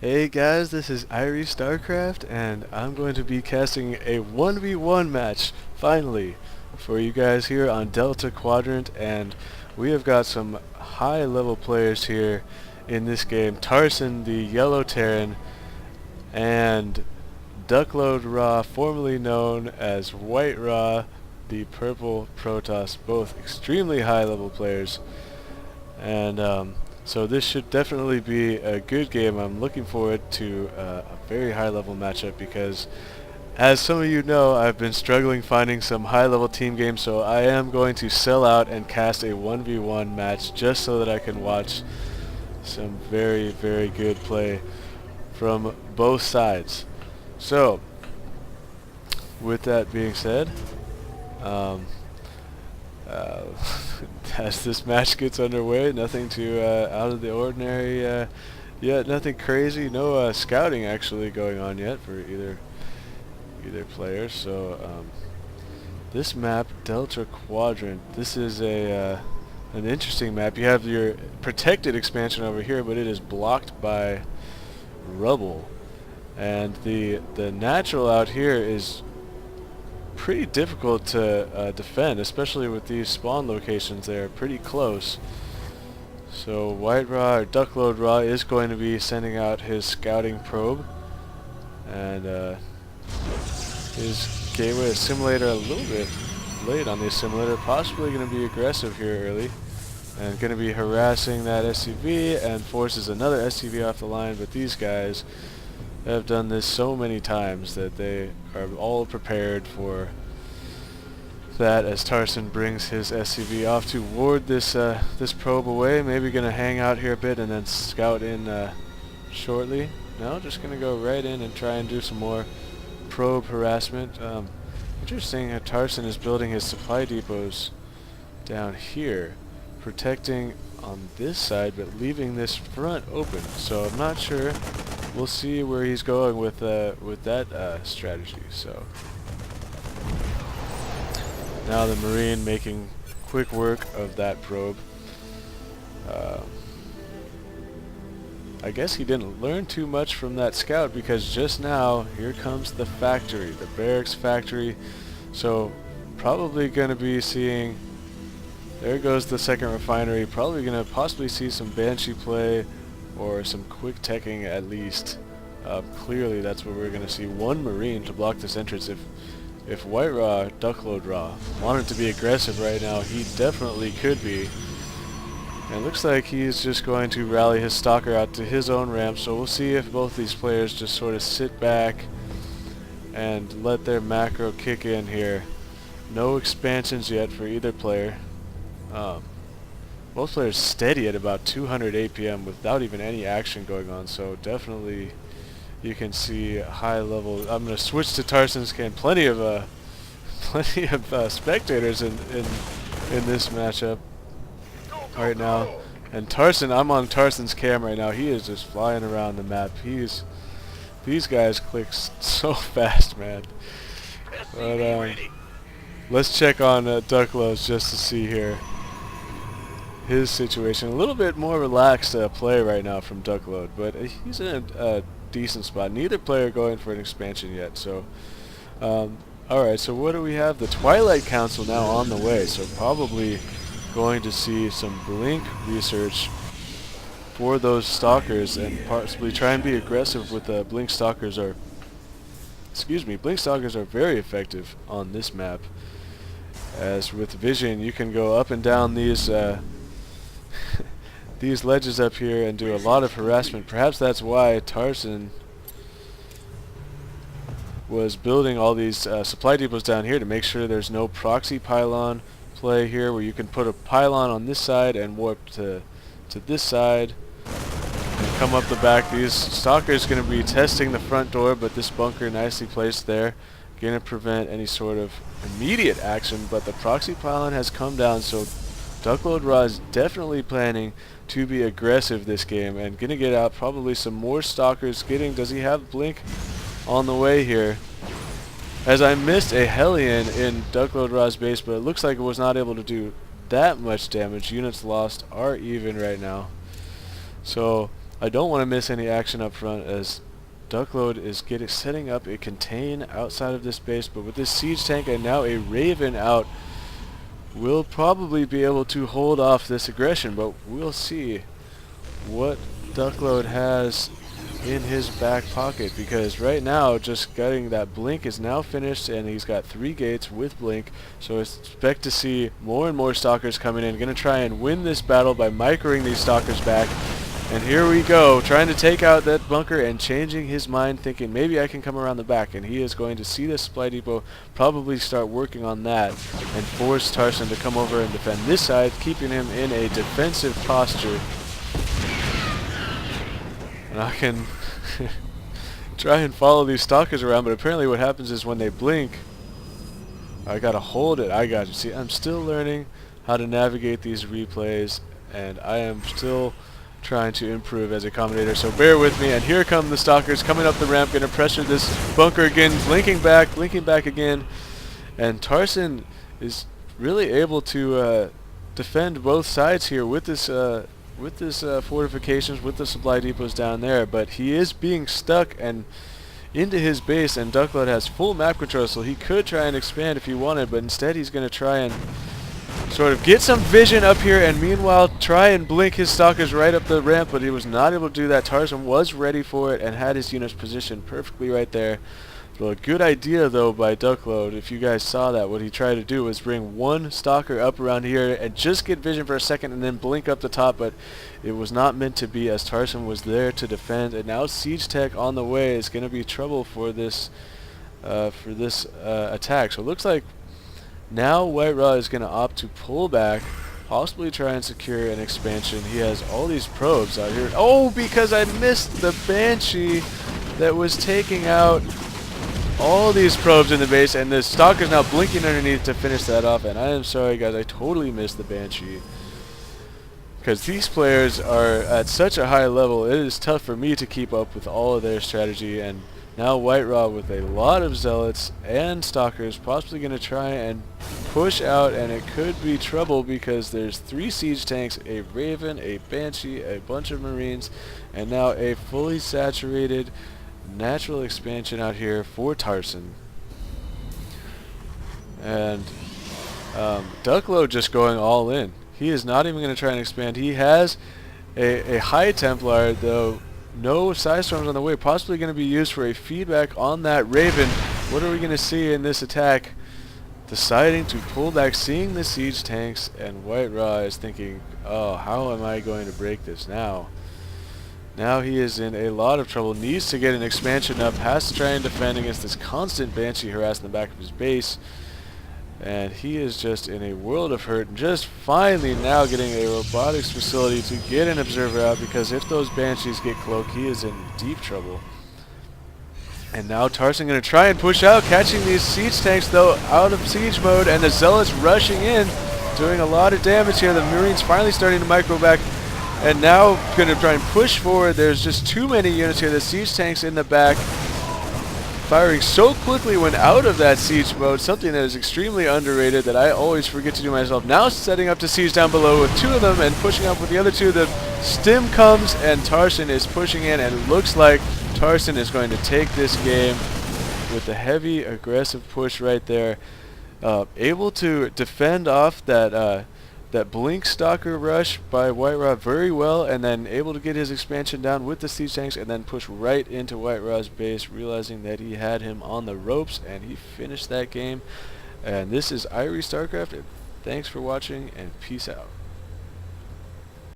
Hey guys, this is Irie Starcraft, and I'm going to be casting a 1v1 match, finally, for you guys here on Delta Quadrant, and we have got some high-level players here in this game. Tarson, the yellow Terran, and DuckloadRa, formerly known as WhiteRa, the purple Protoss, both extremely high-level players. And so this should definitely be a good game. I'm looking forward to a very high level matchup because, as some of you know, I've been struggling finding some high level team games, so I am going to sell out and cast a 1v1 match just so that I can watch some very, very good play from both sides. So, with that being said, um, uh, as this match gets underway, nothing too out of the ordinary yet, nothing crazy, no scouting actually going on yet for either player. So this map, Delta Quadrant, this is an interesting map. You have your protected expansion over here, but it is blocked by rubble, and the natural out here is pretty difficult to defend, especially with these spawn locations. They are pretty close. So WhiteRa or DuckloadRa is going to be sending out his scouting probe, and his gateway assimilator a little bit late on the assimilator, possibly going to be aggressive here early and going to be harassing that SCV and forces another SCV off the line. But these guys have done this so many times that they are all prepared for that, as Tarson brings his SCV off to ward this this probe away. Maybe gonna hang out here a bit and then scout in shortly. No, just gonna go right in and try and do some more probe harassment. Interesting how Tarson is building his supply depots down here, protecting on this side but leaving this front open. So I'm not sure. We'll see where he's going with that strategy. So now the Marine making quick work of that probe. I guess he didn't learn too much from that scout, because just now here comes the factory, the barracks factory. So probably going to be seeing, there goes the second refinery, probably going to possibly see some Banshee play or some quick teching at least. Clearly that's what we're going to see. One Marine to block this entrance. If WhiteRa, DuckloadRa wanted to be aggressive right now, he definitely could be. And it looks like he's just going to rally his stalker out to his own ramp, so we'll see if both these players just sort of sit back and let their macro kick in here. No expansions yet for either player. Both players steady at about 200 APM without even any action going on, so definitely you can see high level. I'm going to switch to Tarson's cam. Plenty of spectators in this matchup right now. And Tarson, I'm on Tarson's cam right now. He is just flying around the map. These guys click so fast, man. But let's check on Duckload's just to see here his situation. A little bit more relaxed play right now from Duckload, but he's in a decent spot. Neither player going for an expansion yet. So alright, so what do we have? The Twilight Council now on the way, so probably going to see some blink research for those stalkers and possibly try and be aggressive with blink stalkers. Are blink stalkers are very effective on this map, as with vision you can go up and down these these ledges up here and do a lot of harassment. Perhaps that's why Tarson was building all these supply depots down here, to make sure there's no proxy pylon play here, where you can put a pylon on this side and warp to this side and come up the back. These stalkers going to be testing the front door, but this bunker nicely placed there, going to prevent any sort of immediate action. But the proxy pylon has come down, so DuckloadRa is definitely planning to be aggressive this game and going to get out probably some more stalkers. Does he have blink on the way here? As I missed a Hellion in DuckloadRa's base, but it looks like it was not able to do that much damage. Units lost are even right now. So I don't want to miss any action up front as Duckload is setting up a contain outside of this base, but with this siege tank and now a Raven out, we'll probably be able to hold off this aggression, but we'll see what Duckload has in his back pocket, because right now just getting that blink is now finished and he's got 3 gates with blink, so expect to see more and more stalkers coming in. Gonna try and win this battle by microing these stalkers back, and here we go, trying to take out that bunker and changing his mind, thinking maybe I can come around the back, and he is going to see this supply depot, probably start working on that and force Tarson to come over and defend this side, keeping him in a defensive posture. And I can try and follow these stalkers around, but apparently what happens is when they blink, I gotta hold it. I got you. See, I'm still learning how to navigate these replays, and I am still trying to improve as a commentator, so bear with me. And here come the stalkers coming up the ramp, gonna pressure this bunker again, blinking back again, and Tarson is really able to defend both sides here with this fortifications, with the supply depots down there, but he is being stuck and into his base, and Duckload has full map control, so he could try and expand if he wanted, but instead he's going to try and sort of get some vision up here and meanwhile try and blink his stalkers right up the ramp, but he was not able to do that. Tarson was ready for it and had his units positioned perfectly right there. So a good idea though by Duckload. If you guys saw that, what he tried to do was bring one stalker up around here and just get vision for a second and then blink up the top, but it was not meant to be as Tarson was there to defend, and now siege tech on the way is going to be trouble for this attack. So it looks like now DuckloadRa is going to opt to pull back, possibly try and secure an expansion. He has all these probes out here. Oh, because I missed the Banshee that was taking out all these probes in the base, and the stalker's now blinking underneath to finish that off. And I am sorry guys, I totally missed the Banshee, because these players are at such a high level, it is tough for me to keep up with all of their strategy. And now DuckloadRa with a lot of zealots and stalkers possibly going to try and push out, and it could be trouble because there's 3 siege tanks, a Raven, a Banshee, a bunch of Marines, and now a fully saturated natural expansion out here for Tarson. And Duckload just going all in. He is not even going to try and expand. He has a High Templar, though no Side Storms on the way, possibly going to be used for a feedback on that Raven. What are we going to see in this attack? Deciding to pull back, seeing the siege tanks, and DuckloadRa is thinking, oh, how am I going to break this now? Now he is in a lot of trouble, needs to get an expansion up, has to try and defend against this constant Banshee harassing the back of his base, and he is just in a world of hurt, and just finally now getting a robotics facility to get an observer out, because if those Banshees get cloaked, he is in deep trouble. And now Tarson going to try and push out, catching these siege tanks though out of siege mode, and the zealots rushing in, doing a lot of damage here. The Marines finally starting to micro back, and now going to try and push forward. There's just too many units here. The siege tanks in the back firing so quickly when out of that siege mode, something that is extremely underrated that I always forget to do myself. Now setting up to siege down below with 2 of them and pushing up with the other 2. The stim comes and Tarson is pushing in, and it looks like Tarson is going to take this game with a heavy aggressive push right there. Able to defend off that blink stalker rush by DuckloadRa very well, and then able to get his expansion down with the siege tanks and then push right into DuckloadRa's base, realizing that he had him on the ropes, and he finished that game. And this is Irie StarCraft, and thanks for watching, and peace out.